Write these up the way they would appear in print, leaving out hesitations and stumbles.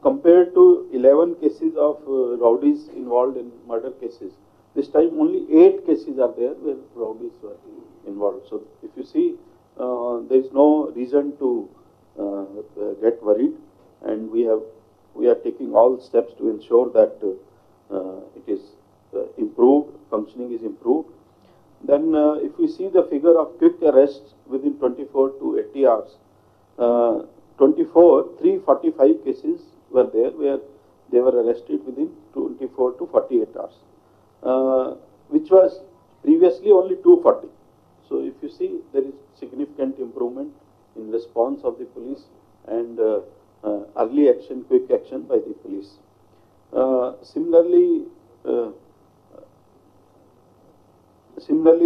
compared to 11 cases of rowdies involved in murder cases, this time only 8 cases are there where rowdies were involved. So if you see, there is no reason to get worried, and we are taking all steps to ensure that it is improved, functioning is improved. Then if we see the figure of quick arrests within 24 to 80 hours, 345 cases were there where they were arrested within 24 to 48 hours, which was previously only 240. So if you see, there is significant improvement in response of the police and early action, quick action by the police. Similarly,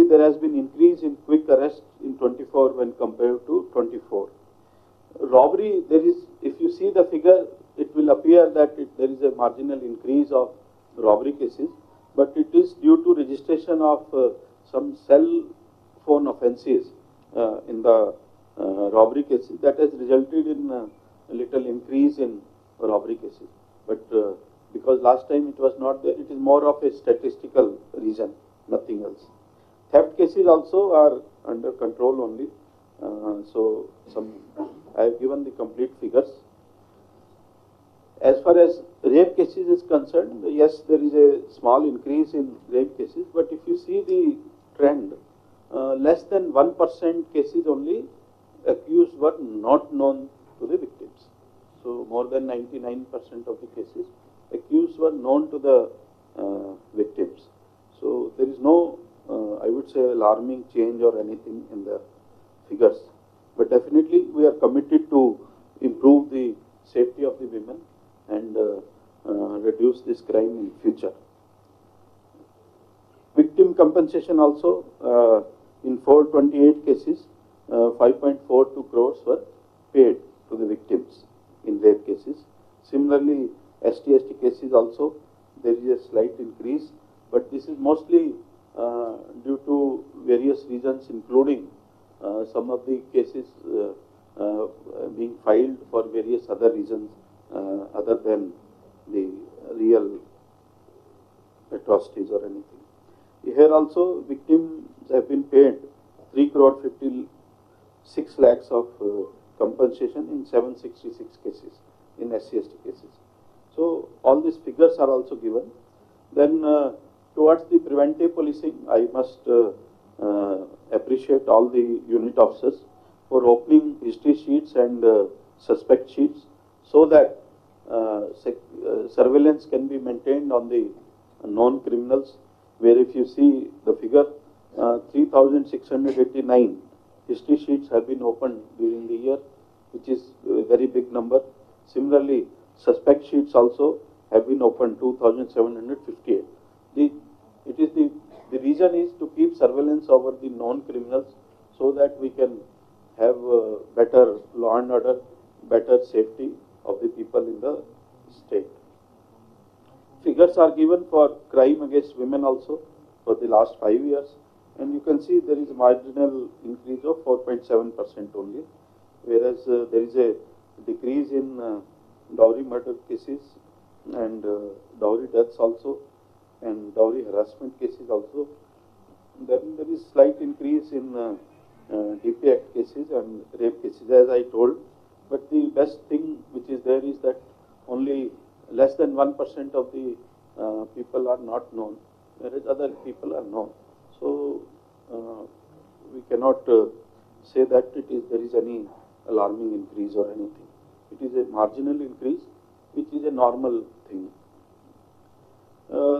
there has been increase in quick arrest in 24 when compared to 24. Robbery, there is, if you see the figure, it will appear that there is a marginal increase of robbery cases, but it is due to registration of some cell phone offences in the robbery cases that has resulted in a little increase in robbery cases. But because last time it was not there, it is more of a statistical reason, nothing else. Theft cases also are under control only. So I have given the complete figures. As far as rape cases is concerned, yes, there is a small increase in rape cases, but if you see the trend, less than 1% cases only accused were not known to the victims. So more than 99% of the cases accused were known to the victims. So there is no, I would say, alarming change or anything in the figures. But definitely we are committed to improve the safety of the women and reduce this crime in future. Victim compensation also, in 428 cases, 5.42 crores were paid to the victims in rape cases. Similarly, ST cases also, there is a slight increase, but this is mostly due to various reasons, including some of the cases being filed for various other reasons other than the real atrocities or anything. Here also, victims have been paid 3 crore 56 lakhs of compensation in 766 cases in SC/ST cases. So all these figures are also given. Then towards the preventive policing, I must appreciate all the unit officers for opening history sheets and suspect sheets so that surveillance can be maintained on the known criminals, where if you see the figure, 3,689 history sheets have been opened during the year, which is a very big number. Similarly, suspect sheets also have been opened, 2,758. The reason is to keep surveillance over the known criminals so that we can have better law and order, better safety of the people in the state. Figures are given for crime against women also for the last 5 years, and you can see there is a marginal increase of 4.7% only, whereas there is a decrease in dowry murder cases and dowry deaths also, and dowry harassment cases also. Then there is slight increase in DP Act cases and rape cases, as I told. But the best thing which is there is that only less than 1% of the people are not known, whereas other people are known. So we cannot say that there is any alarming increase or anything. It is a marginal increase, which is a normal thing.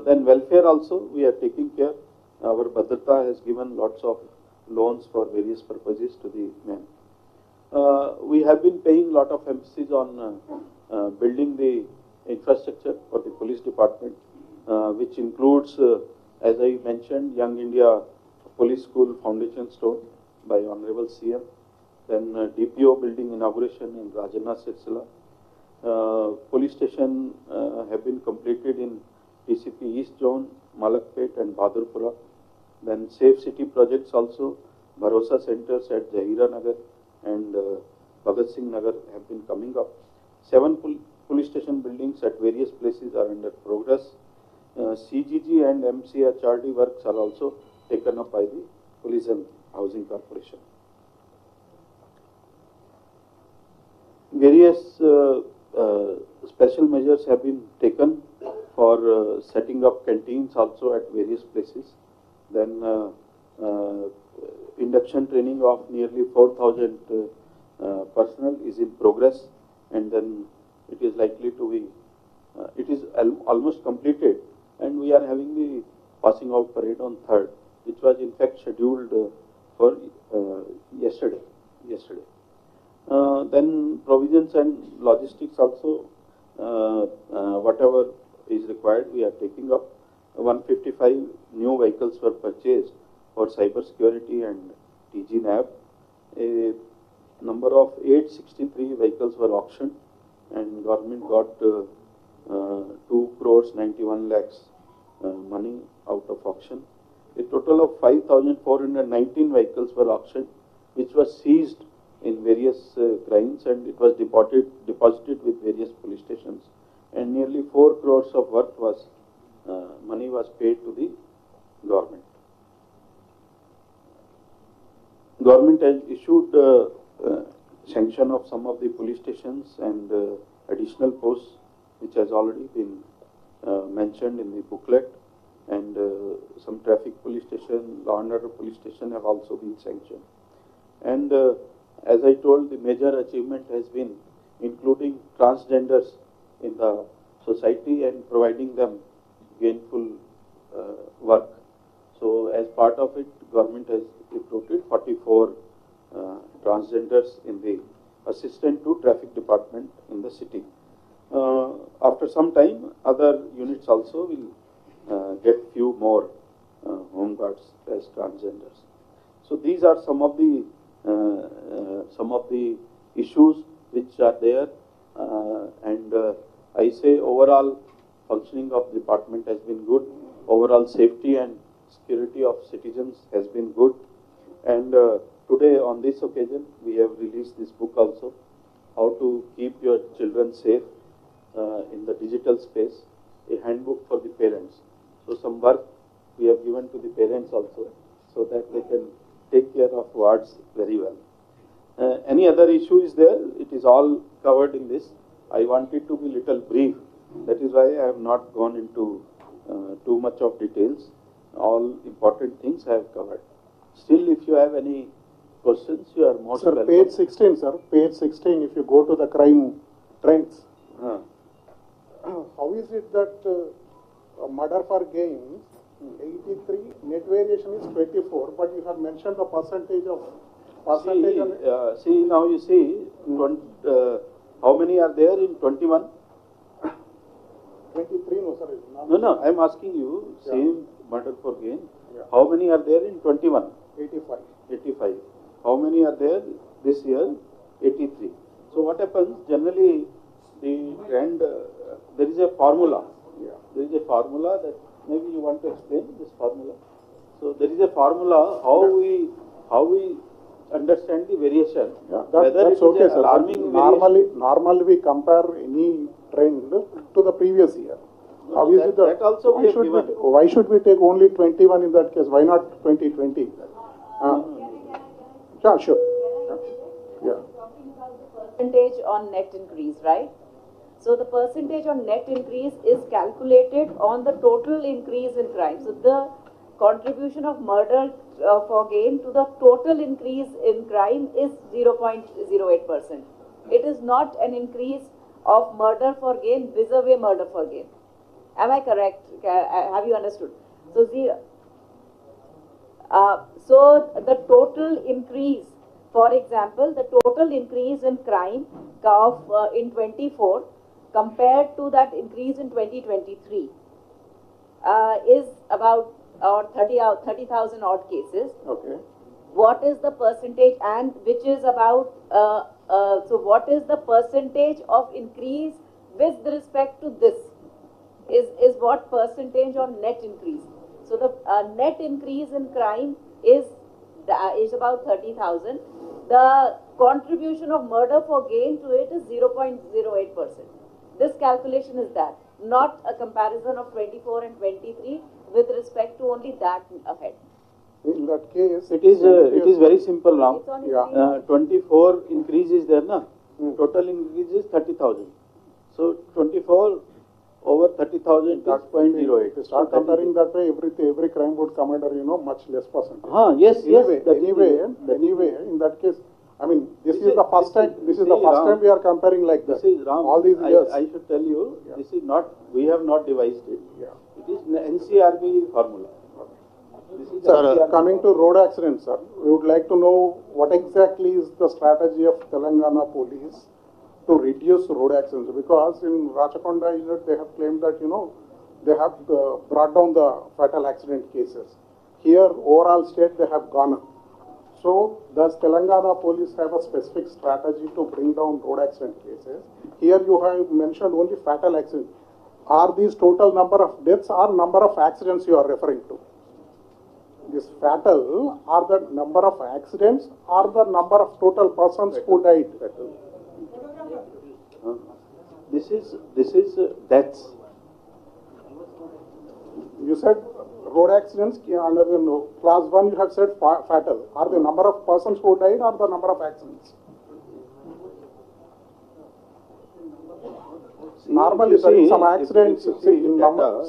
Then welfare also, we are taking care. Our Bhadrata has given lots of loans for various purposes to the men. We have been paying lot of emphasis on building the infrastructure for the police department, which includes, as I mentioned, Young India Police School Foundation Stone by Honorable CM, then DPO building inauguration in Rajana Sirsila. Police station have been completed in TCP East Zone, Malakpet and Badurpura. Then Safe City projects also, Bharosa centers at Jahira Nagar and Bhagat Singh Nagar have been coming up. 7 police station buildings at various places are under progress. CGG and MCHRD works are also taken up by the Police and Housing Corporation. Various special measures have been taken for setting up canteens also at various places. Then induction training of nearly 4,000 personnel is in progress, and then it is likely to be, it is almost completed, and we are having the passing out parade on 3rd, which was in fact scheduled for yesterday. Then provisions and logistics also, whatever is required, we are taking up. 155 new vehicles were purchased for cyber security and TG-NAV. A number of 863 vehicles were auctioned, and government got 2 crores 91 lakhs money out of auction. A total of 5,419 vehicles were auctioned, which was seized in various crimes, and it was deposited with various police stations. And nearly 4 crores of worth was money was paid to the government. Government has issued sanction of some of the police stations and additional posts, which has already been mentioned in the booklet, and some traffic police station, law and order police station have also been sanctioned. And as I told, the major achievement has been including transgenders in the society and providing them gainful work. So as part of it, government has recruited 44 transgenders in the assistant to traffic department in the city. After some time, other units also will get few more home guards as transgenders. So these are some of the issues which are there, and I say overall functioning of the department has been good. Overall safety and security of citizens has been good. And today on this occasion we have released this book also, How to Keep Your Children Safe in the Digital Space, a handbook for the parents. So some work we have given to the parents also, so that they can take care of wards very well. Any other issue is there? It is all covered in this. I wanted to be little brief. That is why I have not gone into too much of details. All important things I have covered. Still, if you have any questions, you are most welcome. Page 16, sir. Page 16, if you go to the crime trends. How is it that murder for gain 83, net variation is 24, but you have mentioned the percentage of percentage on it? See, now you see, how many are there in 21? 23, no, sir. No, I am asking you, same murder for gain. Yeah. How many are there in 21? 85. 85. How many are there this year? 83. So what happens, generally, the trend, there is a formula. Yeah. There is a formula that maybe you want to explain this formula. So there is a formula how we understand the variation. Yeah, that's okay, sir. Normally we compare any trend to the previous year. No, that also we have given. Why should we take only 21 in that case? Why not 2020? Yeah, sure. Yeah. Talking about the percentage on net increase, right? So the percentage on net increase is calculated on the total increase in crime. So the contribution of murder for gain to the total increase in crime is 0.08%. It is not an increase of murder for gain vis-a-vis murder for gain. Am I correct? Have you understood? So so the total increase, for example, the total increase in crime of in 24 compared to that increase in 2023 is about 30,000 odd cases. Okay. What is the percentage, and which is about so what is the percentage of increase with respect to this is what percentage on net increase. So the net increase in crime is about 30,000. The contribution of murder for gain to it is 0.08%. This calculation is that, not a comparison of 24 and 23 with respect to only that ahead. In that case, It is very simple, Ram. It's on Yeah. 24 increase is there, na? Hmm. Total increase is 30,000. So 24 over 30,000 is 0.08. If you start comparing that way, every crime would come under, much less percentage. Yes, yes. Anyway, in that case, I mean, this is the first time Ram, we are comparing like that. This is Ram. All these years. I should tell you, Yeah. this is not, we have not devised it. Yeah. It is the NCRB formula. This is the Sir, NCRB coming to road accidents, sir, we would like to know what exactly is the strategy of Telangana police to reduce road accidents, because in Rachakonda unit they have claimed that they have brought down the fatal accident cases. Here, overall state they have gone up. So, does Telangana police have a specific strategy to bring down road accident cases? Here you have mentioned only fatal accidents. Are these total number of deaths or number of accidents you are referring to? This fatal are the number of accidents or the number of total persons who died? This is deaths. You said road accidents under the class 1 you have said fatal. Are the number of persons who died or the number of accidents? Normally, sir, in some accidents,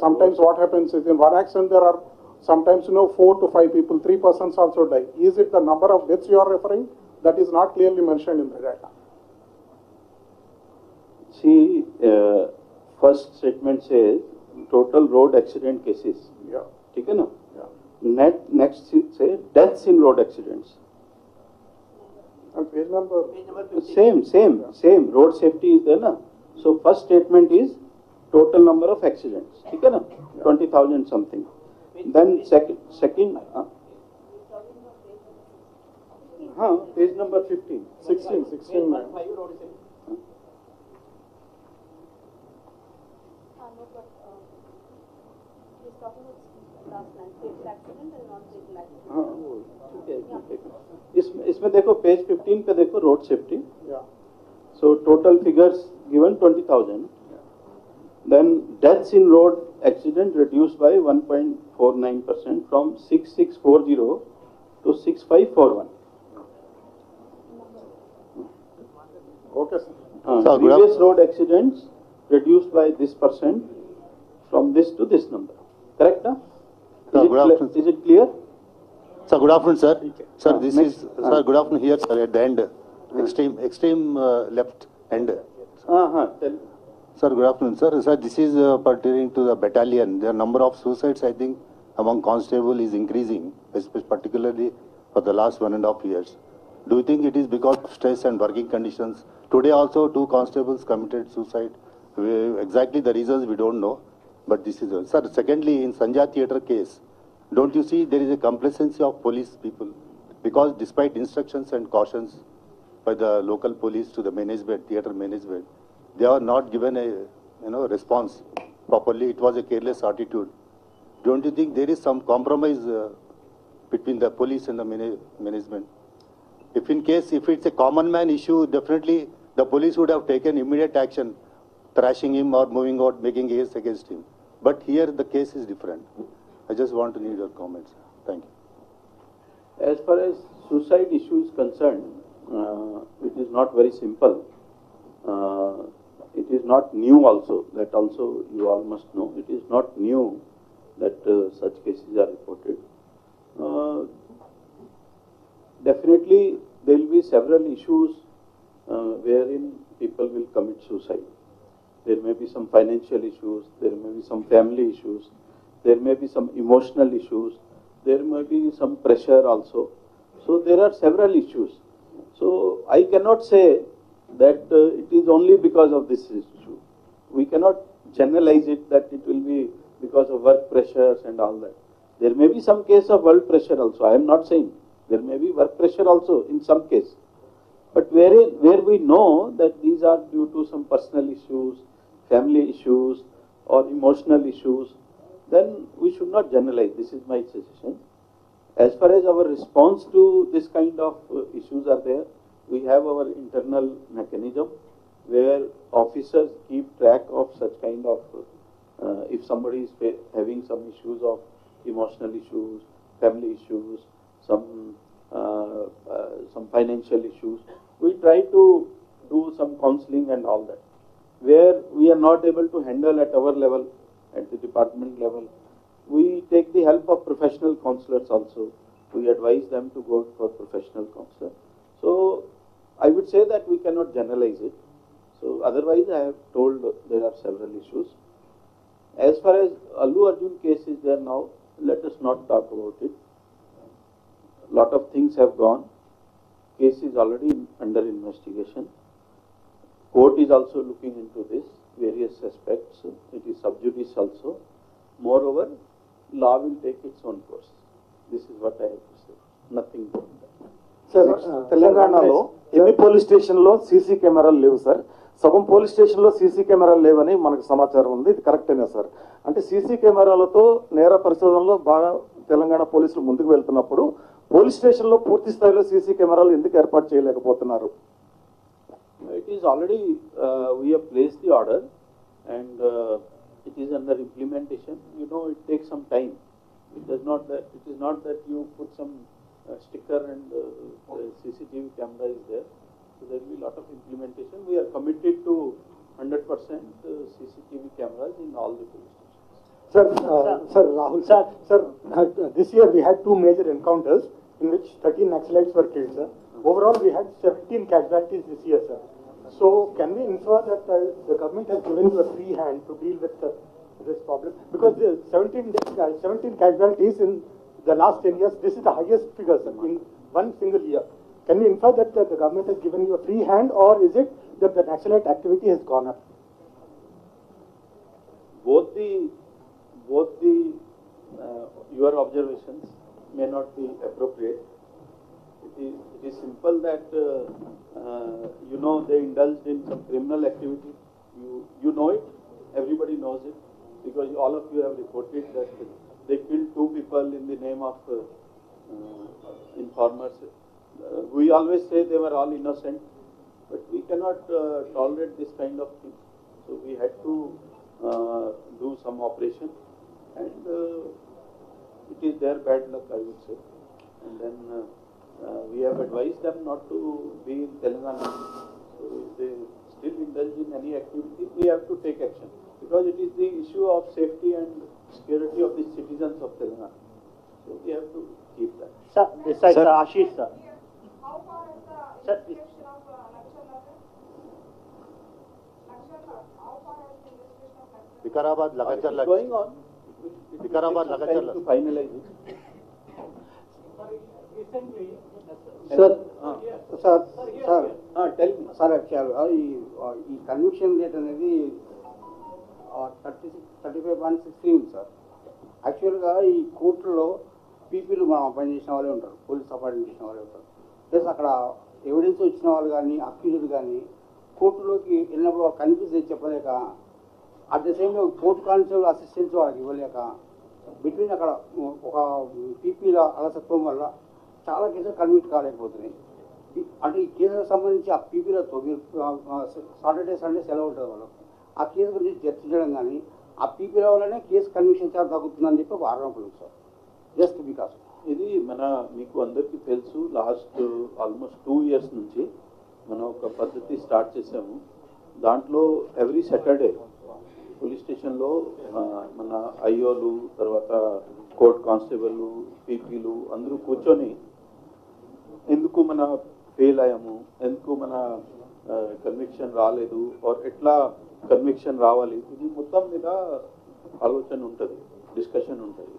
sometimes what happens is in one accident there are sometimes 4 to 5 people, 3 persons also die. Is it the number of deaths you are referring? That is not clearly mentioned in the data. See, first statement says total road accident cases. Yeah. ठीक है ना? Yeah. Next say deaths in road accidents. And page number. Same. Road safety is there na. So first statement is total number of accidents. ठीक है ना? 20,000 something. Then second. Page number 15. 16, ma'am. इसमें देखो page 15 पे देखो road safety. Yeah. So total figures given 20,000. Then deaths in road accident reduced by 1.49% from 6640 to 6541. Okay, sir. Previous road accidents reduced by this percent from this to this number. Correct? Huh? Is it clear? Sir, good afternoon, sir. Sir, this Next. is, sir, good afternoon here, sir, at the end, extreme left end. Tell. Sir, good afternoon, sir. Sir, this is pertaining to the battalion. The number of suicides, I think, among constable is increasing, particularly for the last 1.5 years. Do you think it is because of stress and working conditions? Today also 2 constables committed suicide. Exactly the reasons we don't know, but this is... Sir, secondly, in Sanjay Theatre case, don't you see there is a complacency of police people? Because despite instructions and cautions by the local police to the management, theatre management, they are not given a response properly. It was a careless attitude. Don't you think there is some compromise between the police and the management? If it's a common man issue, definitely the police would have taken immediate action, thrashing him or moving out, making case against him. But here the case is different. I just want to need your comments. Thank you. As far as suicide issue is concerned, it is not very simple. It is not new also. That also you all must know. It is not new that such cases are reported. Definitely there will be several issues wherein people will commit suicide. There may be some financial issues, there may be some family issues, there may be some emotional issues, there may be some pressure also. So there are several issues. So I cannot say that it is only because of this issue. We cannot generalize it that it will be because of work pressures and all that. There may be some case of work pressure also. I am not saying. There may be work pressure also in some case. But where we know that these are due to some personal issues, family issues or emotional issues, then we should not generalize. This is my suggestion. As far as our response to this kind of issues are there, we have our internal mechanism where officers keep track of such kind of, if somebody is having some issues of emotional issues, family issues, some financial issues, we try to do some counseling and all that. Where we are not able to handle at our level, at the department level, we take the help of professional counselors also. We advise them to go for professional counselor. So I would say that we cannot generalize it. So otherwise I have told there are several issues. As far as Allu Arjun case is there now, let us not talk about it. Lot of things have gone. Case is already under investigation. Court is also looking into this, various aspects. It is sub judice also. Moreover, law will take its own course. This is what I have to say. Nothing more than that. Sir తెలంగాణలో ఎన్ని police స్టేషన్లో CC కెమెరాలు లేవు sir? సగం police స్టేషన్లో CC కెమెరాలు లేవని మనకు సమాచారం ఉంది. ఇది కరెక్టేనా సార్? అంటే సీసీ కెమెరాలతో నేర పరిశోధనలో బాగా తెలంగాణ పోలీసులు ముందుకు వెళ్తున్నప్పుడు పోలీస్ స్టేషన్లో పూర్తి స్థాయిలో సీసీ కెమెరాలు ఎందుకు ఏర్పాటు చేయలేకపోతున్నారు? It is already, we have placed the order and it is under implementation. You know, it takes some time. It is not that you put some sticker and CCTV camera is there. So there will be a lot of implementation. We are committed to 100% CCTV cameras in all the police stations. Sir, Rahul, sir, this year we had 2 major encounters in which 13 Naxalites were killed, sir. Overall, we had 17 casualties this year, sir. So, can we infer that the government has given you a free hand to deal with this problem? Because the 17 casualties in the last 10 years, this is the highest figure, sir, in one single year. Can we infer that the government has given you a free hand, or is it that the Naxalite activity has gone up? Both the your observations may not be appropriate. It is simple that you know, they indulged in some criminal activity. You know it. Everybody knows it, because all of you have reported that they killed 2 people in the name of informers. We always say they were all innocent, but we cannot tolerate this kind of thing. So we had to do some operation, and it is their bad luck, I would say. And then we have advised them not to be in Telangana. So if they still indulge in any activity, we have to take action, because it is the issue of safety and security of the citizens of Telangana. So we have to keep that. Sir, this side, sir, Ashish, sir. How far is the Sir, investigation of Lakshana? How far has the investigation of Lakshana? Vikarabad, It Lagacherla. is going on. It Vikarabad, will take some time Lagacherla. to finalize it. Sir, Tell me. Sir actual ఈ conviction rate అనేది 35.63 ఉంది sir. యాక్చువల్గా ఈ కోర్టులో పీపీలు మనం appoint చేసిన వాళ్ళే ఉంటారు, పోలీస్ అపాయింట్ చేసిన వాళ్ళే ఉంటారు. ప్లస్ అక్కడ ఎవిడెన్స్ వచ్చిన వాళ్ళు కానీ అక్యూజ్డ్ కానీ కోర్టులోకి వెళ్ళినప్పుడు వాళ్ళు కన్ఫ్యూజ్ చేసి చెప్పలేక, at the same court constable assistance వాళ్ళకి ఇవ్వలేక, బిట్వీన్ అక్కడ ఒక పీపీల అలసత్వం వల్ల చాలా కేసులు కన్విక్ట్ కాలేకపోతున్నాయి. అంటే ఈ కేసులకు సంబంధించి ఆ పీపీలతో మీరు సాటర్డే సండే సెలవు ఉంటుంది వాళ్ళు, ఆ కేసు గురించి చర్చించడం కానీ ఆ పీపీల వల్లనే కేసు కన్విక్షన్ చాలా తగ్గుతుందని చెప్పి ఒక ఆరోపణ ఉంది సార్. జస్ట్ బికాస్ ఇది మీకు అందరికీ తెలుసు, లాస్ట్ ఆల్మోస్ట్ 2 years నుంచి మనం ఒక పద్ధతి స్టార్ట్ చేసాము. దాంట్లో ఎవ్రీ సాటర్డే పోలీస్ స్టేషన్లో మన ఐఓలు, తర్వాత కోర్ట్ కానిస్టేబుల్, పీపీలు అందరూ కూర్చొని ఎందుకు మన ఫెయిల్ అయ్యాము, ఎందుకు మన కన్విక్షన్ రాలేదు, ఆర్ ఎట్లా కన్విక్షన్ రావాలి, ఇది మొత్తం మీద ఆలోచన ఉంటుంది, డిస్కషన్ ఉంటుంది.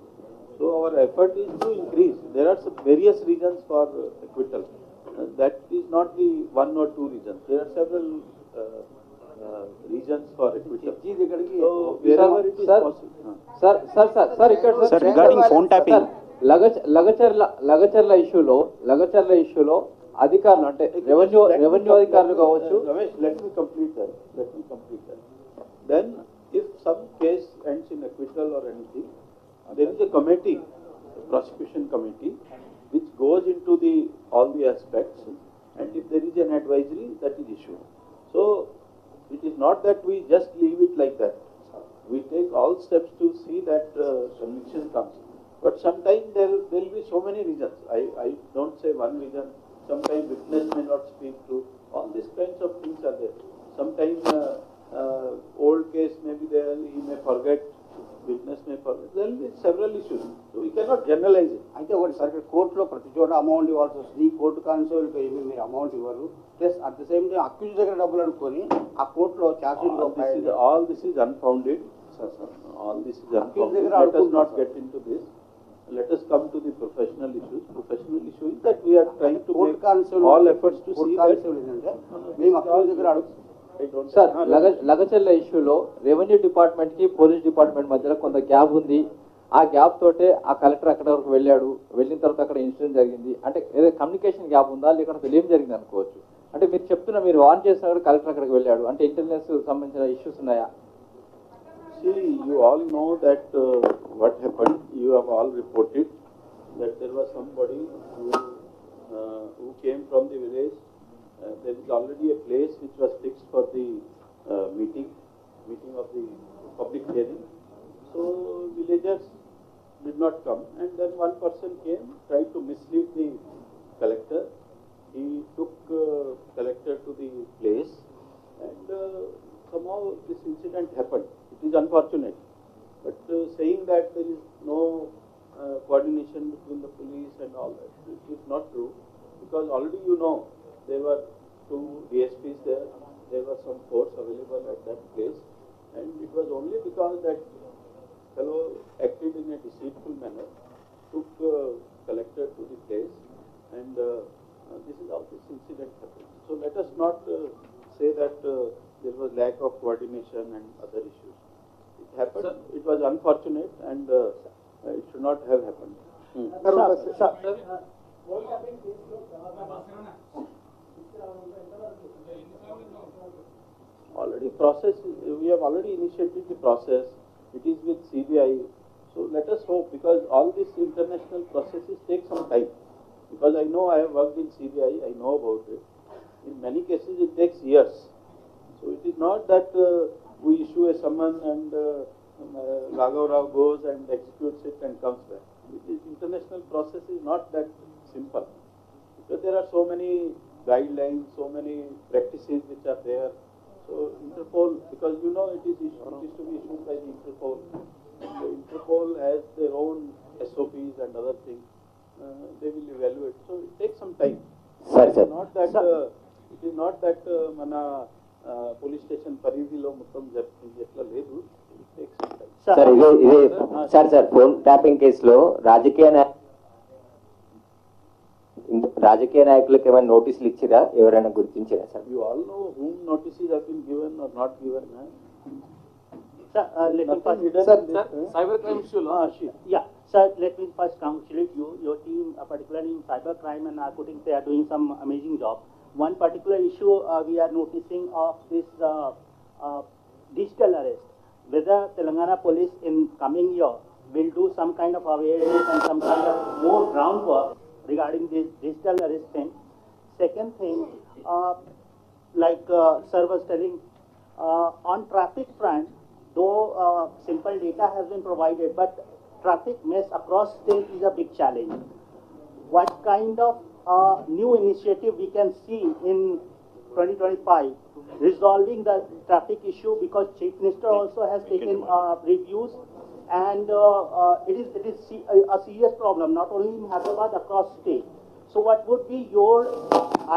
So our effort is to increase. There are various reasons for acquittal. That is not the 1 or 2 reasons. There are several reasons for acquittal. So wherever it is possible. Sir, ఇక్కడ Sir, regarding phone tapping. Lagacharla ఇష్యూలో అధికారులు అంటే revenue అధికారులు కావచ్చు. Ramesh, let me complete that. Then if some case ends in acquittal or anything, there is a committee, a prosecution committee, which goes into all the aspects, and if there is an advisory, that is issued. So It is not that we just leave it like that. We take all steps to see that conviction comes. But sometimes there will be so many reasons. I don't say one reason. Sometimes witness may not speak true. All these kinds of things are there. Sometimes old case may be there, he may forget, witness may forget. There will be several issues. So we cannot generalize it. అయితే ఒకటి circle కోర్టులో ప్రతి చోట amount ఇవ్వాల్సి వస్తుంది court కానిస్టేబుల్కి ఏమి మీరు amount ఇవ్వరు plus at the same time accused దగ్గర డబ్బులు అనుకొని ఆ కోర్టులో chargesheet All this is unfounded. All this is unfounded. Let us not get into this. Let us come to the professional issues. Professional issue is that we are trying to court make constable all efforts to court see that. Constable ఏంటంటే మేము accuse దగ్గర అడుగు I don't sir Lagacharla ఇష్యూలో revenue department కి police department మధ్యలో కొంత gap ఉంది. ఆ గ్యాప్ తోటే ఆ కలెక్టర్ అక్కడ వరకు వెళ్ళాడు, వెళ్ళిన తర్వాత అక్కడ ఇన్సిడెంట్ జరిగింది. అంటే ఏదో కమ్యూనికేషన్ గ్యాప్ ఉందా లేకపోతే ఏం జరిగింది అనుకోవచ్చు. అంటే మీరు చెప్తున్నా మీరు వార్న్ చేసినా కూడా కలెక్టర్ అక్కడికి వెళ్ళాడు అంటే ఇంటెలిజెన్స్ సంబంధించిన ఇష్యూస్ ఉన్నాయా? See, you all know that what happened. You have all reported that there was somebody who came from the village. There is already a place which was fixed for the meeting of the public hearing. So villagers did not come, and then one person came, tried to mislead the collector. He took collector to the place, and somehow this incident happened. It is unfortunate, but saying that there is no coordination between the police and all that, it is not true, because already you know there were 2 DSPs there, there was some force available at that place, and it was only because that fellow acted in a deceitful manner, took collector to the place, and this is how this incident happened. So let us not say that there was lack of coordination and other issues. It happened, sir, it was unfortunate, and it should not have happened. Already process, we have already initiated the process. It is with CBI. So let us hope, because all these international processes take some time. Because I know I have worked in CBI, I know about it. In many cases it takes years. So it is not that we issue a summon and Raghav Rao goes and executes it and comes back. International process is not that simple. Because there are so many guidelines, so many practices which are there. So Interpol, because you know it is to be issued by the Interpol. The Interpol has their own SOPs and other things. They will evaluate. So it takes some time. Sorry, sir. It is not that mana police station పరిధిలో మొత్తం జరుగుతుంది ఎట్లా లేదు. It takes some time. Sir ఇదే sir phone tapping కేసులో రాజకీయ నాయకులకు ఏమైనా నోటీసులు ఇచ్చిరా, ఎవరైనా గుర్తించారా sir? You all know whom notices have been given or not given. Sir, let me first, cyber crime issue lo yeah, sir, let me first congratulate you. Your team, particularly in cyber crime and narcotics, they are doing some amazing job. One particular issue we are noticing of this digital arrest. Whether Telangana police in coming year will do some kind of awareness and some kind of more groundwork regarding this digital arrest thing. Second thing, like sir was telling, on traffic front, though simple data has been provided, but traffic mess across state is a big challenge. What kind of new initiative we can see in 2025 resolving the traffic issue, because Chief Minister also has taken reviews, and it is a serious problem not only in Hyderabad, across state. So what would be your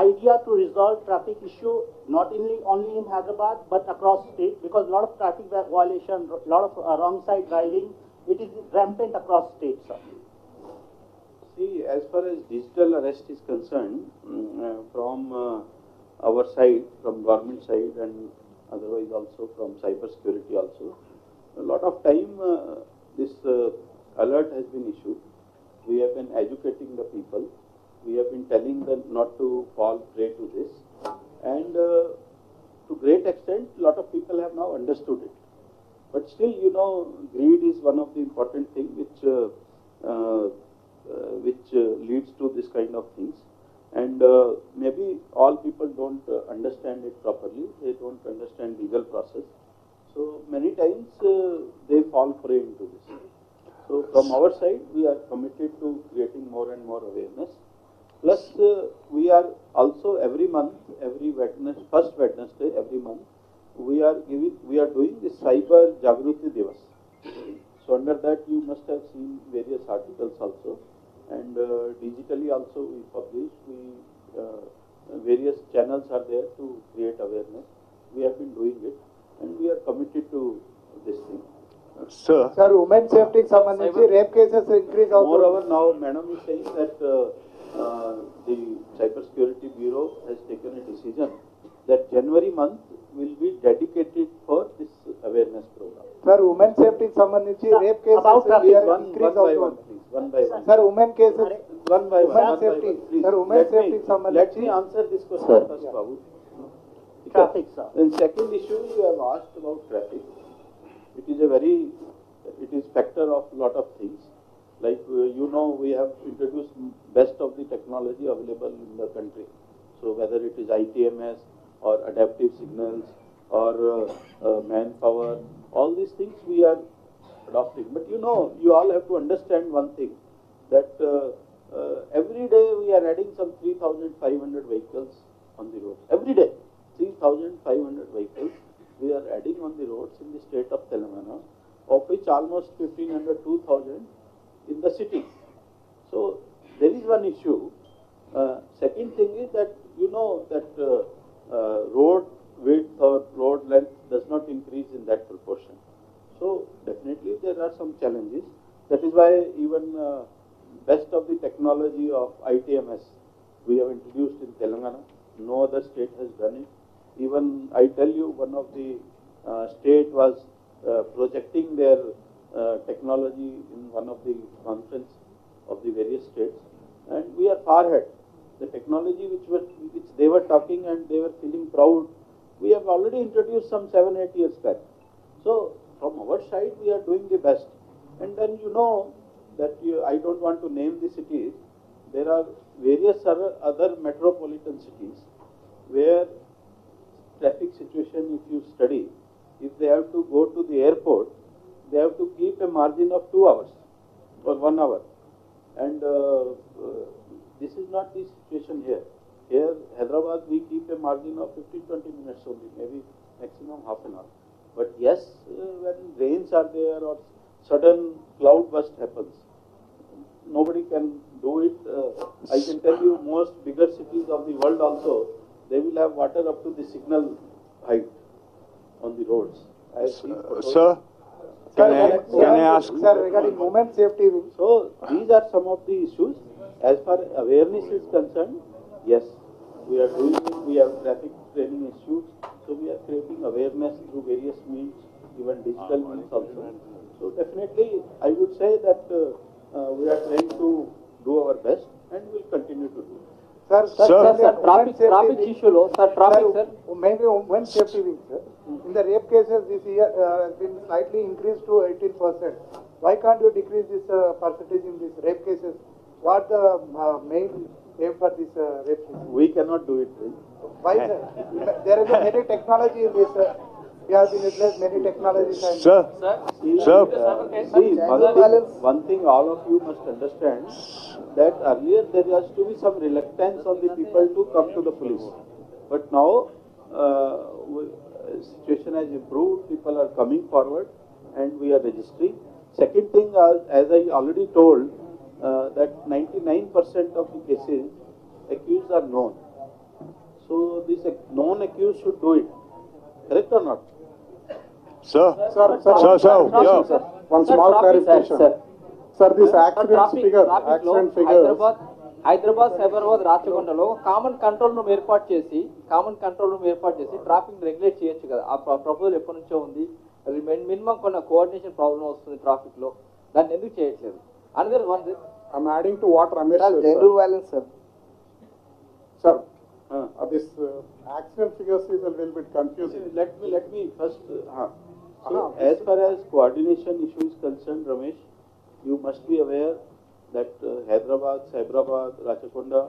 idea to resolve traffic issue not only in Hyderabad but across state, because a lot of traffic violation, a lot of wrong side driving, it is rampant across state, sir. See, as far as digital arrest is concerned, from our side, from government side, and otherwise also from cyber security also, a lot of time this alert has been issued. We have been educating the people. We have been telling them not to fall prey to this, and to great extent, a lot of people have now understood it. But still, you know, greed is one of the important things which leads to this kind of things. And maybe all people don't understand it properly. They don't understand legal process. So many times they fall prey into this. So from our side, we are committed to creating more and more awareness. Plus, we are also every month, every Wednesday, first Wednesday every month, we are doing the Cyber Jagruti Divas. So under that, you must have seen various articles also, and digitally also we publish. Various channels are there to create awareness. We have been doing it, and we are committed to this thing. Sir, Sir, women safety సంబంధించి rape cases increase అవుతుంది. Moreover, now Madam is saying that the Cyber Security Bureau has taken a decision that January month will be dedicated for this awareness program. Sir women సేఫ్టీకి సంబంధించి rape cases increase అవుతుంది. One by one. Sir women cases One by one. Women safety sir women సేఫ్టీకి Let సంబంధించి me answer this question first, Babu. Traffic, sir. Then second issue you have asked about traffic. It is factor of lot of things. Like we have introduced best of the technology available in the country. So whether it is ITMS or adaptive signals or manpower, all these things we are adopting. But you all have to understand one thing, that every day we are adding some 3,500 vehicles on the road. Every day, 3,500 vehicles we are adding on the roads in the state of Telangana, of which almost 1,500, 2,000 in the city. So there is one issue. Second thing is that road width or road length does not increase in that proportion. So definitely there are some challenges. That is why even best of the technology of ITMS we have introduced in Telangana. No other state has done it. Even I tell you, one of the state was projecting their technology in one of the conference of the various states, and we are far ahead. The technology which they were talking and they were feeling proud, we have already introduced some 7-8 years back. So from our side, we are doing the best. And then that I don't want to name the cities. There are various other metropolitan cities where traffic situation, if you study, if they have to go to the airport, they have to keep a margin of 2 hours or 1 hour. And this is not the situation here. Here, Hyderabad, we keep a margin of 15-20 minutes only, maybe maximum half an hour. But yes, when rains are there or sudden cloud burst happens, nobody can do it. I can tell you, most bigger cities of the world also, they will have water up to the signal height on the roads. I have seen photos. sir, can I ask? Sir, regarding women safety. So these are some of the issues. As far as awareness is concerned, yes, we are doing it. We have traffic training issues. So we are creating awareness through various means, even digital means also. So definitely, I would say that we are trying to do our best and will continue to do. Sir, traffic issue lo, sir, traffic, sir. Maybe women safety wing, sir. In the rape cases this year has been slightly increased to 18%. Why can't you decrease this percentage in these rape cases? What the main aim for this rape cases? We cannot do it. Why, sir? There is many technology in this. We have been utilized many technologies. And Sir, See, one thing all of you must understand, that earlier there has to be some reluctance on the people to come to the police. But now, situation has improved, people are coming forward and we are registering. Second thing, as I already told, that 99% of the cases, accused are known. So this known accused should do it. Correct or not? sir, One small clarification. Sir, this accident figure, Hyderabad Cyberabad రాచకొండలో common control room ఏర్పాటు చేసి traffic regulate చేయొచ్చు కదా. ఆ proposal ఎప్పటి నుంచో ఉంది. Minimum కొన్ని కోఆర్డినేషన్ ప్రాబ్లం వస్తుంది ట్రాఫిక్ లో, దాన్ని ఎందుకు చేయట్లేదు? Another one, I'm adding to what Ramesh said. gender violence, sir. Sir, this accident figures is a little bit confusing. Let me first. So as far as coordination issue is concerned, Ramesh, you must be aware that Hyderabad, Cyberabad, Rachakonda,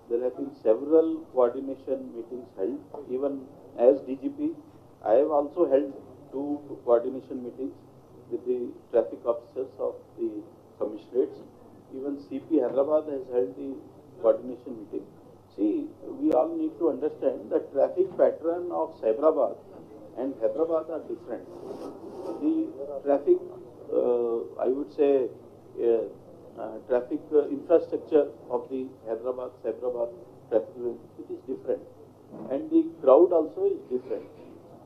there have been several coordination meetings held. Even as DGP, I have also held 2 coordination meetings with the traffic officers of the commissionerates. Even CP Hyderabad has held the coordination meeting. See, we all need to understand that traffic pattern of Cyberabad and Hyderabad are different. The traffic, I would say, traffic infrastructure of the Hyderabad, Cyberabad traffic, it is different. And the crowd also is different.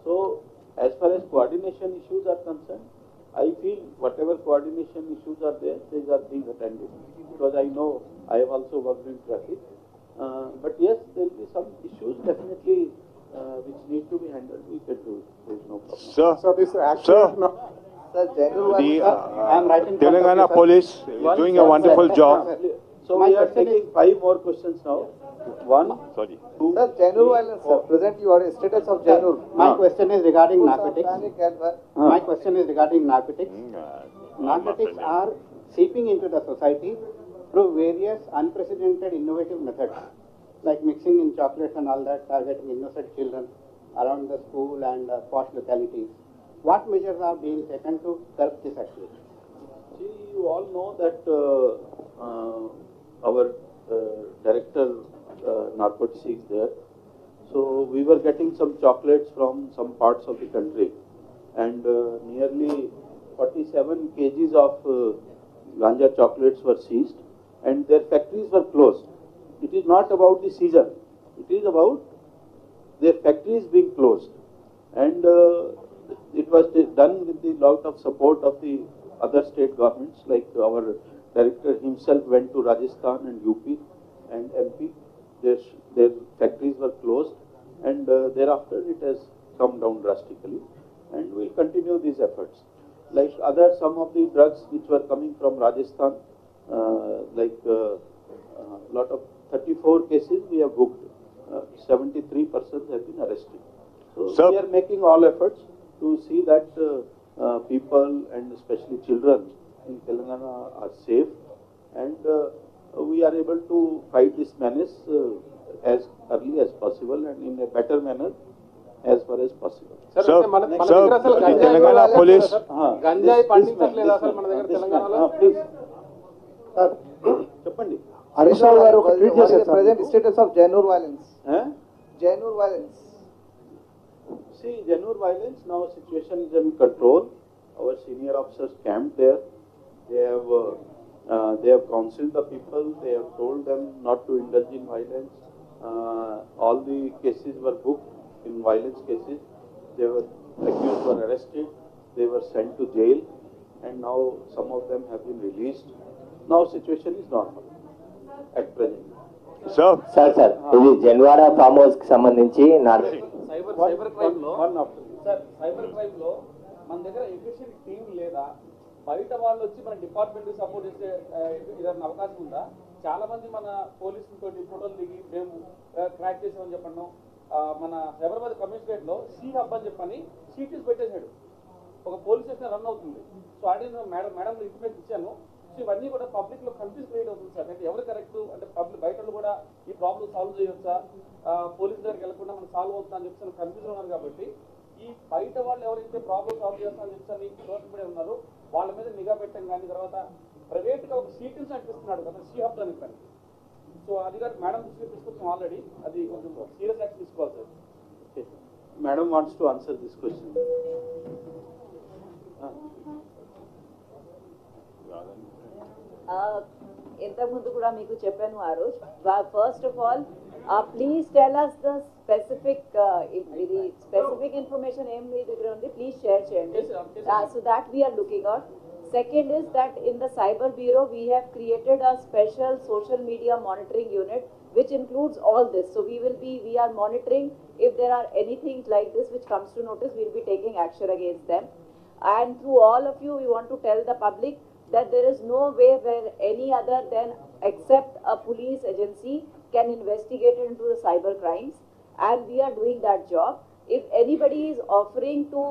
So, as far as coordination issues are concerned, I feel whatever coordination issues are there, these are being attended. Because I know I have also worked in traffic. But yes, there will be some issues definitely which need to be handled. We can do it. There is no problem. So this actually, Telangana police is doing a wonderful job. So we are taking 5 more questions now. 1, Sorry. 2, Sir, Jainur violence, sir. Present your status of Jainur. My question is regarding narcotics. Panic and My question is regarding narcotics. Narcotics are seeping into the society through various unprecedented innovative methods, like mixing in chocolates and all that, targeting innocent children around the school and posh localities. What measures are being taken to curb this activity? See, you all know that our director narcotics is there. So we were getting some chocolates from some parts of the country, and nearly 47 kgs of ganja chocolates were seized, and their factories were closed. It is not about the season; it is about their factories being closed, and it was done with the lot of support of the other state governments. Like our director himself went to Rajasthan and UP and MP. Their factories were closed, and thereafter it has come down drastically, and we'll continue these efforts. Like some of the drugs which were coming from Rajasthan, lot of 34 cases we have booked, 73 persons have been arrested. So we are making all efforts to see that people and especially children in Telangana are safe, and we are able to fight this menace as early as possible and in a better manner as far as possible. Sir, the Telangana police. గంజాయి పండించట్లేదు అసలు మన దగ్గర తెలంగాణలో. చెప్పండి. Harish Rao garu oka tweet chesaru sir. Present status of Jainur violence. Jainur violence. See, Jainur violence, now situation is in control. Our senior officers camped there. They have counseled the people. They have told them not to indulge in violence. All the cases were booked in violence cases. Accused were arrested. They were sent to jail, and now some of them have been released. Now situation is normal at present. Sir ఇది Janwada farm house కి సంబంధించి cyber crime లో మన దగ్గర efficient team లేదా, బయట వాళ్ళు వచ్చి మన డిపార్ట్మెంట్ సపోర్ట్ చేసే ఏదైనా అవకాశం ఉందా? చాలా మంది మన పోలీసులతో ఫోటోలు దిగి మేము క్రాక్ చేసామని చెప్పడం. మన హైదరాబాద్ కమిషనరేట్ లో సి హబ్ అని చెప్పని సీటీస్ పెట్టేశాడు. ఒక పోలీస్ స్టేషన్ రన్ అవుతుంది. సో అడిగిన మేడం ఇన్ఫర్మేషన్ ఇచ్చాను. సో ఇవన్నీ కూడా పబ్లిక్ లో కన్ఫ్యూజ్ క్రియేట్ అవుతుంది సార్. అంటే ఎవరు కరెక్ట్, అంటే పబ్లిక్ బయట కూడా ఈ ప్రాబ్లం సాల్వ్ చేయొచ్చా, పోలీస్ దగ్గరికి వెళ్ళకుండా మనం సాల్వ్ అవుతుందా అని చెప్పి కన్ఫ్యూజన్ ఉన్నారు. కాబట్టి ఈ బయట వాళ్ళు ఎవరైతే ప్రాబ్లం సాల్వ్ చేస్తారని చెప్పి సోషల్ మీడియా ఉన్నారు, వాళ్ళ మీద నిఘా పెట్టాం. కానీ తర్వాత ప్రైవేట్ గా ఒక సీటీస్ అనిపిస్తున్నాడు కదా, సి హబ్ అని కానీ. సో అది గారు మేడం దృష్టికి తీసుకొచ్చాం ఆల్రెడీ. అది కొంచెం సీరియస్ యాక్షన్ తీసుకోవాలి sir. Madam wants to answer this question. ఇంతకుముందు కూడా మీకు చెప్పాను ఆ రోజు. First of all please tell us the specific ఇది స్పెసిఫిక్ ఇన్ఫర్మేషన్ ఏం మీ దగ్గర ఉంది, ప్లీజ్ షేర్ చేయండి. So that we are looking out. Second is that in the Cyber Bureau we have created a special social media monitoring unit which includes all this. So we are monitoring. If there are anything like this which comes to notice, we will be taking action against them. And through all of you, we want to tell the public that there is no way where any other than except a police agency can investigate into the cyber crimes, and we are doing that job. If anybody is offering to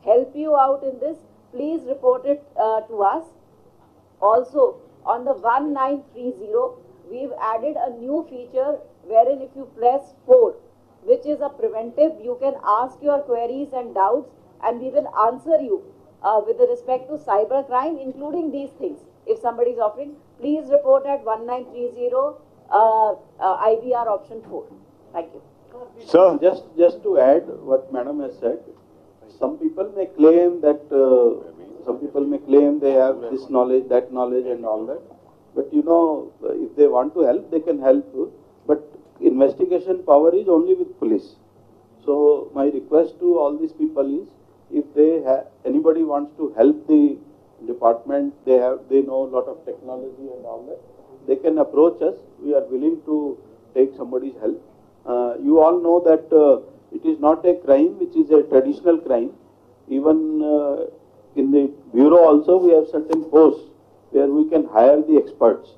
help you out in this, please report it to us. Also on the 1930 we've added a new feature wherein if you press 4, which is a preventive, you can ask your queries and doubts and we will answer you with respect to cyber crime, including these things. If somebody is offering, please report at 1930 IBR option 4. Thank you. Sir, Just to add what Madam has said, some people may claim that they have this knowledge, that knowledge, and all that. But you know, if they want to help, they can help. But investigation power is only with police. So my request to all these people is, if anybody wants to help the department, they know a lot of technology and all that, they can approach us. We are willing to take somebody's help. You all know that it is not a crime which is a traditional crime. Even in the bureau also we have certain posts where we can hire the experts.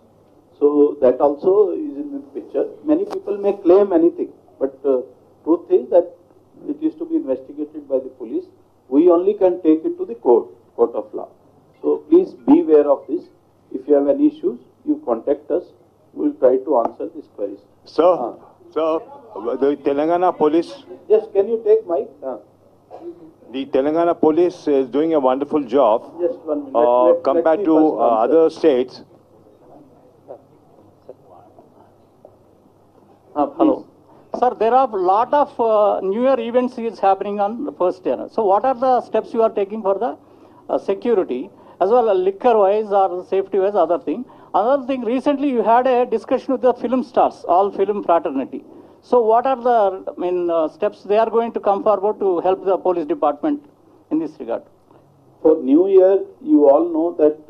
So that also is in the picture. Many people may claim anything, but truth is that it is to be investigated by the police. We only can take it to the court of law. So please be aware of this. If you have any issues, you contact us. We will try to answer these queries. sir, the Telangana police, Just can you take mic? the Telangana police is doing a wonderful job Just 1 minute. Let compared me to first answer. other states. Hello. Sir, there are a lot of New Year events is happening on the first year. So what are the steps you are taking for the security, as well as liquor-wise or safety-wise, other thing? Another thing, recently you had a discussion with the film stars, all film fraternity. So what are the steps they are going to come forward to help the police department in this regard? For New Year, you all know that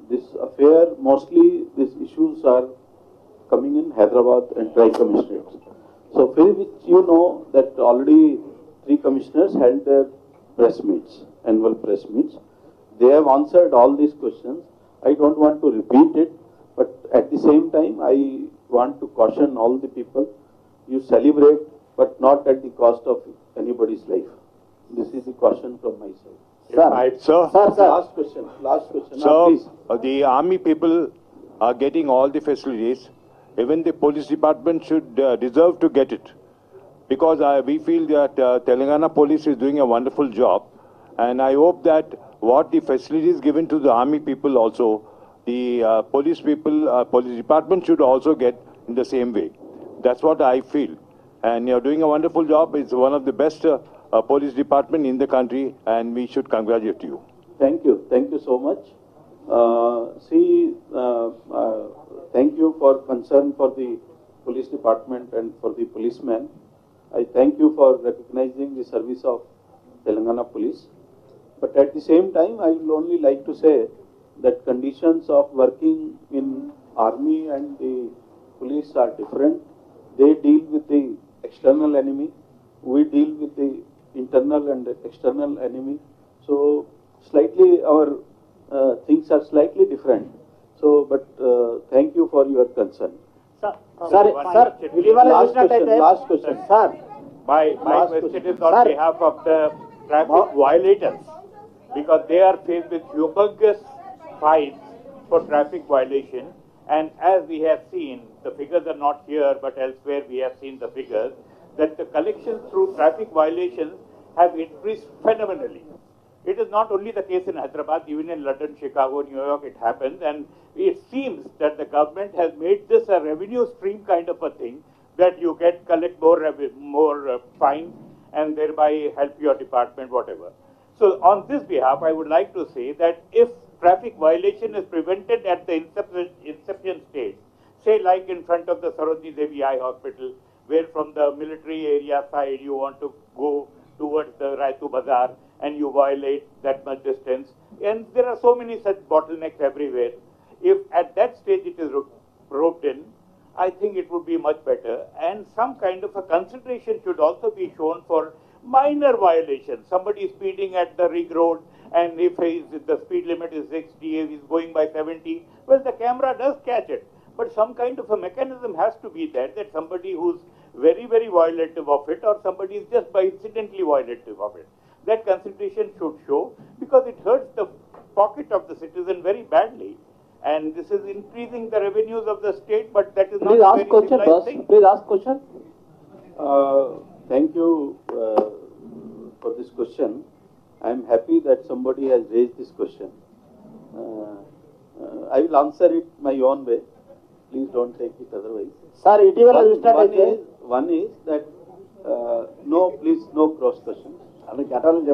this affair, mostly these issues are coming in Hyderabad and tri-commissioners. So for which you know that already 3 commissioners held their press meets, annual press meets. They have answered all these questions. I don't want to repeat it, but at the same time, I want to caution all the people, you celebrate, but not at the cost of anybody's life. This is the caution from my side. Sir, Last question. sir, Please. the army people are getting all the facilities. Even the police department should deserve to get it. Because we feel that Telangana police is doing a wonderful job. And I hope that what the facilities given to the army people also, the police people, police department should also get in the same way. That's what I feel. And you're doing a wonderful job. It's one of the best police department in the country, and we should congratulate you. Thank you. Thank you so much. Thank you for concern for the police department and for the policemen. I thank you for recognizing the service of Telangana police. But at the same time, I would only like to say that conditions of working in army and the police are different. They deal with the external enemy. We deal with the internal and external enemy. So slightly our things are slightly different. So, but thank you for your concern. Last question. My question is on behalf of the traffic violators, because they are faced with humongous fines for traffic violation. And as we have seen, the figures are not here, but elsewhere we have seen the figures, that the collections through traffic violations have increased phenomenally. It is not only the case in Hyderabad, even in London, Chicago, New York, it happens. And it seems that the government has made this a revenue stream kind of a thing, that you collect more fines and thereby help your department, whatever. So on this behalf, I would like to say that if traffic violation is prevented at the inception stage, say like in front of the Sarojini Devi Eye Hospital, where from the military area side you want to go towards the Raitu Bazaar and you violate that much distance, and there are so many such bottlenecks everywhere. If at that stage it is roped in, I think it would be much better, and some kind of a consideration should also be shown for minor violations. Somebody is speeding at the ring road, and if the speed limit is 60, if he's going by 70, well, the camera does catch it. But some kind of a mechanism has to be there, that somebody who's very, very violative of it, or somebody is just by incidentally violative of it. That consideration should show, because it hurts the pocket of the citizen very badly. and this is increasing the revenues of the state, but that is Please not a ask very question, civilized boss. thing. Please ask question. Thank you for this question. I am happy that somebody has raised this question. I will answer it my own way. Please don't take it otherwise. Sir ఇటీవల చూసినట్టయితే One is that no, please, no cross questions.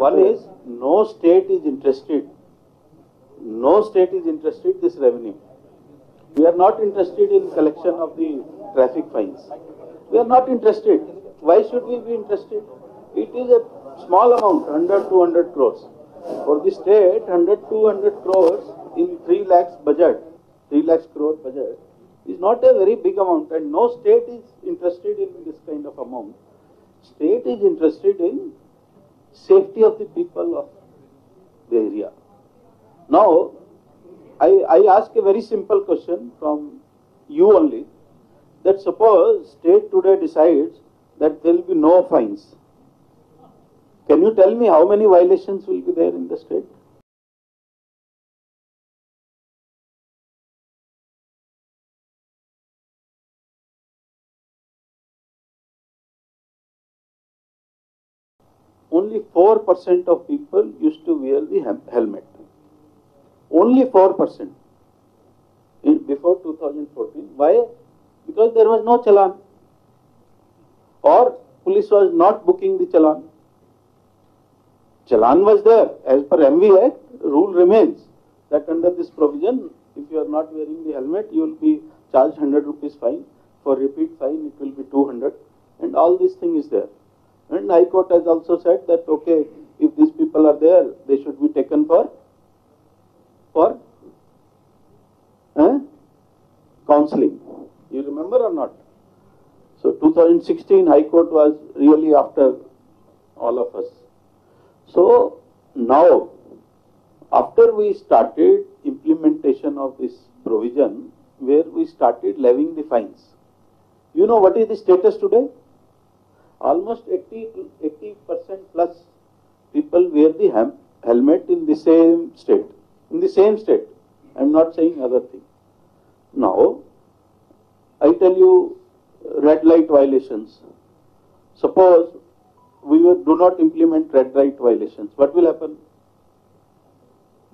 One is no state is interested. No state is interested in this revenue. We are not interested in collection of the traffic fines. We are not interested. Why should we be interested? It is a small amount, 100, 200 crores. For the state, 100, 200 crores in 3 lakhs budget, 3 lakhs crore budget, is not a very big amount, and no state is interested in this kind of amount. State is interested in safety of the people of the area. Now, I ask a very simple question from you only, that suppose state today decides that there will be no fines. Can you tell me how many violations will be there in the state? Only 4% of people used to wear the helmet. Only 4% before 2014. Why? Because there was no challan, or police was not booking the challan. Challan was there. As per MV Act, rule remains that under this provision, if you are not wearing the helmet, you will be charged 100 rupees fine. For repeat fine, it will be 200. And all this thing is there. And High Court has also said that, okay, if these people are there, they should be taken for counseling. You remember or not? So 2016 High Court was really after all of us. So now, after we started implementation of this provision, where we started levying the fines, you know what is the status today? Almost 80% plus people wear the helmet in the same state. In the same state. I am not saying other thing. Now, I tell you red light violations. Suppose we do not implement red light violations. What will happen?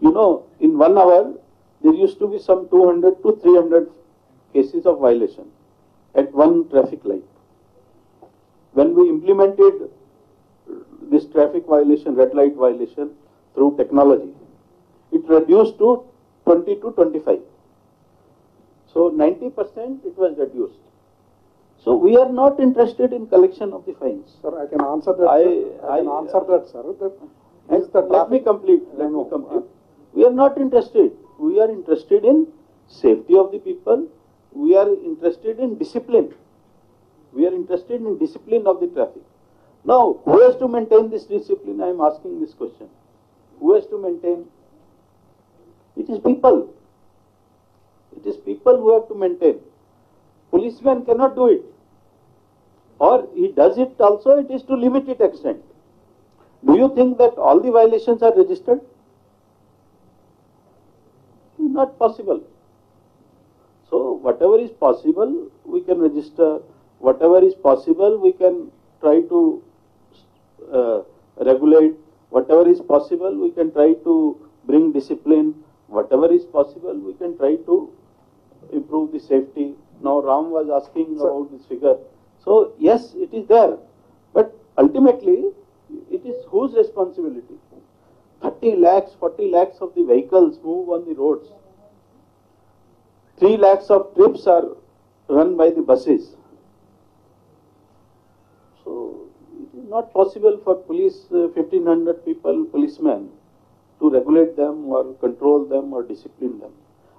You know, in 1 hour, there used to be some 200 to 300 cases of violation at one traffic light. When we implemented this traffic violation, red light violation through technology, it reduced to 20 to 25. So 90% it was reduced. So we are not interested in collection of the fines. Sir, I can answer that. I can answer that, sir. Let me complete. We are not interested. We are interested in safety of the people. We are interested in discipline. We are interested in discipline of the traffic. Now, who has to maintain this discipline? I am asking this question. Who has to maintain? It is people. It is people who have to maintain. Policeman cannot do it. Or he does it also, it is to limited extent. Do you think that all the violations are registered? Not possible. So, whatever is possible, we can register. Whatever is possible, we can try to regulate. Whatever is possible, we can try to bring discipline. Whatever is possible, we can try to improve the safety. Now, Ram was asking about this figure. So, yes, it is there. But ultimately, it is whose responsibility? 30 lakhs, 40 lakhs of the vehicles move on the roads. 3 lakhs of trips are run by the buses. So, it is not possible for police, 1500 people, policemen, to regulate them or control them or discipline them.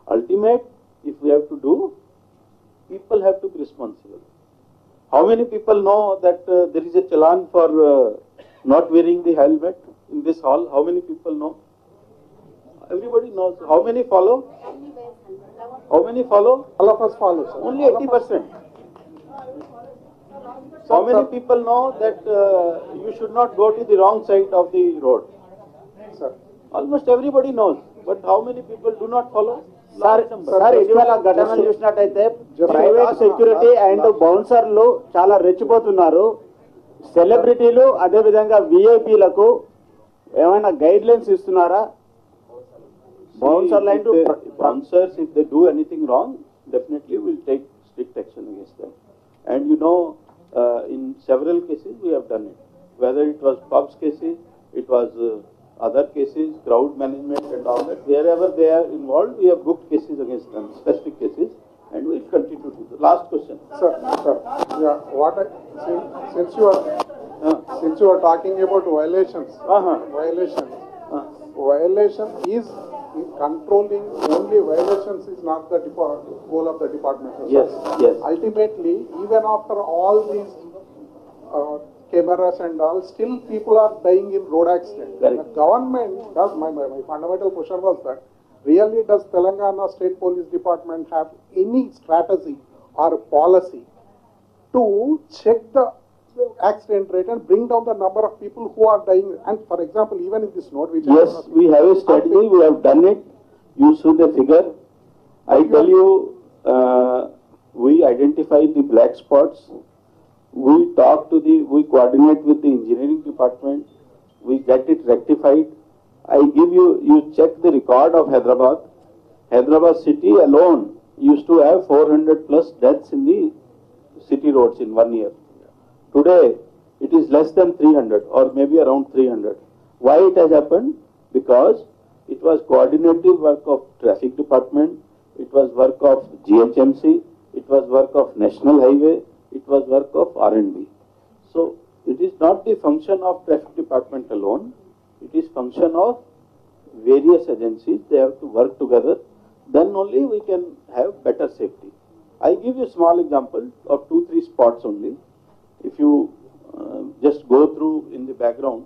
Ultimate, if we have to do, people have to be responsible. How many people know that there is a challan for not wearing the helmet in this hall? How many people know? Everybody knows. How many follow? How many follow? All of us follow, sir. Only 80%. How many people know that you should not go to the wrong side of the road? Sir. Almost everybody knows. But how many people do not follow? Sir sir ఇటీవల ఘటనలు చూసినట్టయితే private security and బౌన్సర్లు చాలా రెచ్చిపోతున్నారు. సెలబ్రిటీలు అదే విధంగా విఐపీలకు ఏమైనా guide lines ఇస్తున్నారా? Bouncers, if they do anything wrong, definitely we'll take strict action against them. And you know, in several cases we have done it. Whether it was pubs cases, it was other cases, crowd management and all that. Wherever they are involved, we have booked cases against them, specific cases, and we'll continue to do that. Last question. Sir, yeah, since you are talking about violations, violation is controlling only violations is not the goal of the department. Yes, yes. Ultimately, even after all these cameras and all, still people are dying in road accidents. Correct. The government does, my fundamental question was that, really does Telangana State Police Department have any strategy or policy to check the accident rate and bring down the number of people who are dying? And for example, even in this note, which Yes, we have a strategy, we have done it. You see the figure. I tell you, we identify the black spots. We we coordinate with the engineering department. We get it rectified. I give you check the record of Hyderabad. Hyderabad city alone used to have 400 plus deaths in the city roads in 1 year. Today, it is less than 300 or maybe around 300. Why it has happened? Because it was coordinative work of traffic department, it was work of GHMC, it was work of National Highway, it was work of R&B. So, it is not the function of traffic department alone, it is function of various agencies. They have to work together, then only we can have better safety. I give you a small example of 2-3 spots only. If you just go through in the background,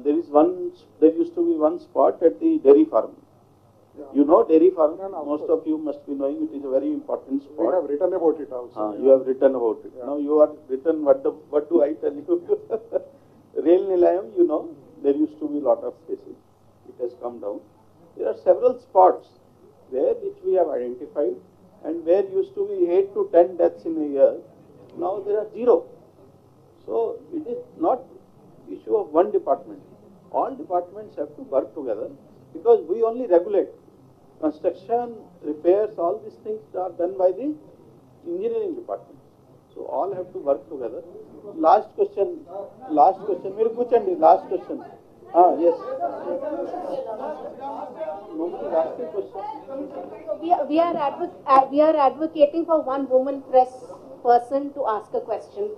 there used to be one spot at the dairy farm. You know dairy farm? Most of you must be knowing it is a very important spot. we have written about it also. You have written about it. Now you are written, what do I tell you? Rail Nilayam, you know, there used to be a lot of cases. It has come down. There are several spots which we have identified and where used to be 8 to 10 deaths in a year. Now there are 0. So it is not issue of one department. All departments have to work together because we only regulate. Construction, repairs, all these things are done by the engineering department. So all have to work together. Last question. Mere kuchandi, last question. Yes. We are advocating for one woman press person to ask a question.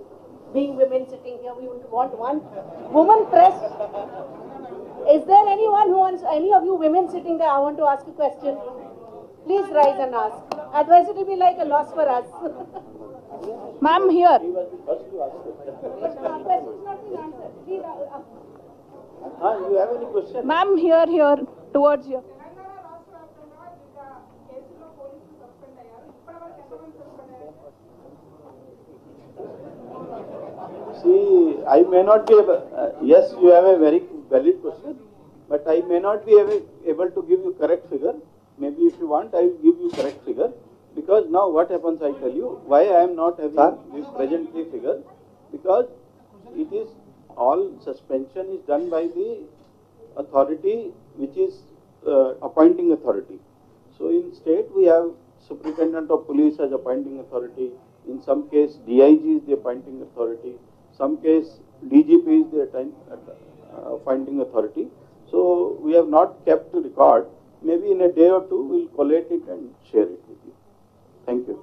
Being women sitting here, we would want one woman press. Is there anyone who wants, any of you women sitting there, I want to ask a question? Please rise and ask. Otherwise it will be like a loss for us. Ma'am, here. You have any question? Ma'am, here, towards you. See, I may not be able, yes, you have a very valid question, but I may not be able to give you correct figure. Maybe if you want, I will give you correct figure. Because now what happens, I tell you, why I am not having this presently figure. Because it is all suspension is done by the authority which is appointing authority. So in state we have superintendent of police as appointing authority. In some case DIG is the appointing authority. Some case DGP is the appointing authority. So we have not kept the record. Maybe in a day or two we will collate it and share it with you. Thank you.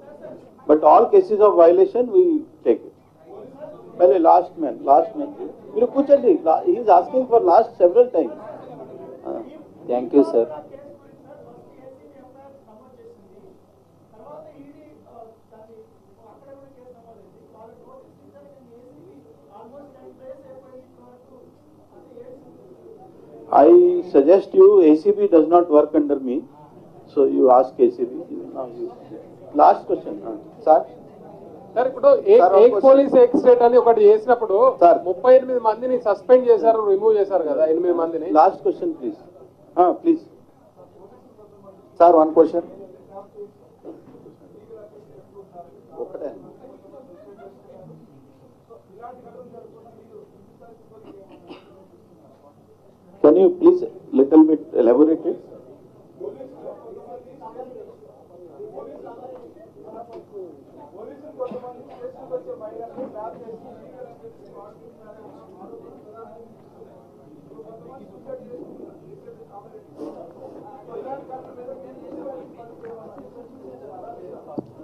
But all cases of violation we take it. Well, last man. He is asking for last several times. Thank you, sir. I suggest you, ACB does not work under me, so you ask ACB. Last question, sir. Sir ఇప్పుడు ఏక్ police ఏక్ state అని ఒకటి చేసినప్పుడు 38 మందిని suspend చేశారు, remove చేశారు కదా 8 మందిని. Last question please. Please Sir, one question. Can you please little bit elaborate it?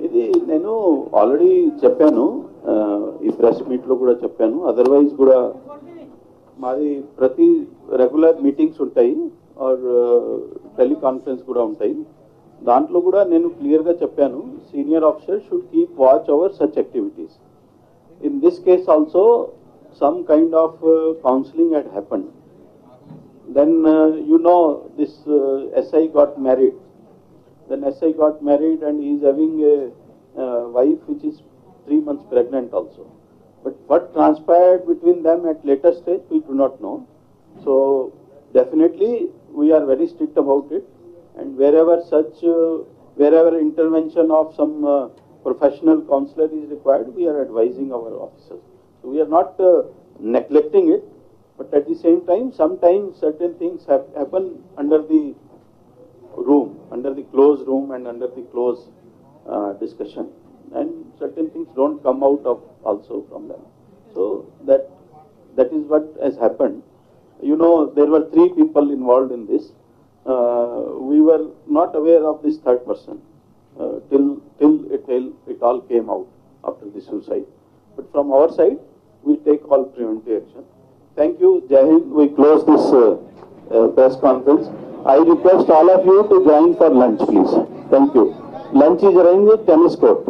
ఇది నేను ఆల్రెడీ చెప్పాను, ఈ ప్రెస్ మీట్లో కూడా చెప్పాను. అదర్వైజ్ కూడా మాది ప్రతి రెగ్యులర్ మీటింగ్స్ ఉంటాయి ఆర్ టెలికాన్ఫరెన్స్ కూడా ఉంటాయి. దాంట్లో కూడా నేను క్లియర్గా చెప్పాను, senior officer should keep watch over such activities. In this case also some kind of counselling had happened. Then this SI got married. Then SI got married and he is having a wife which is 3 months pregnant also. But what transpired between them at later stage, we do not know. So definitely we are very strict about it, and wherever intervention of some professional counselor is required, we are advising our officers. So we are not neglecting it, but at the same time, sometimes certain things happen under the closed room and under the closed discussion, and certain things don't come out of also from them. So that is what has happened. There were 3 people involved in this. We were not aware of this third person till it all came out after the suicide. But from our side, we take all preventive action. Thank you. Jai Hind. We close this press conference. I request all of you to join for lunch, please. Thank you. Lunch is arranged at tennis court.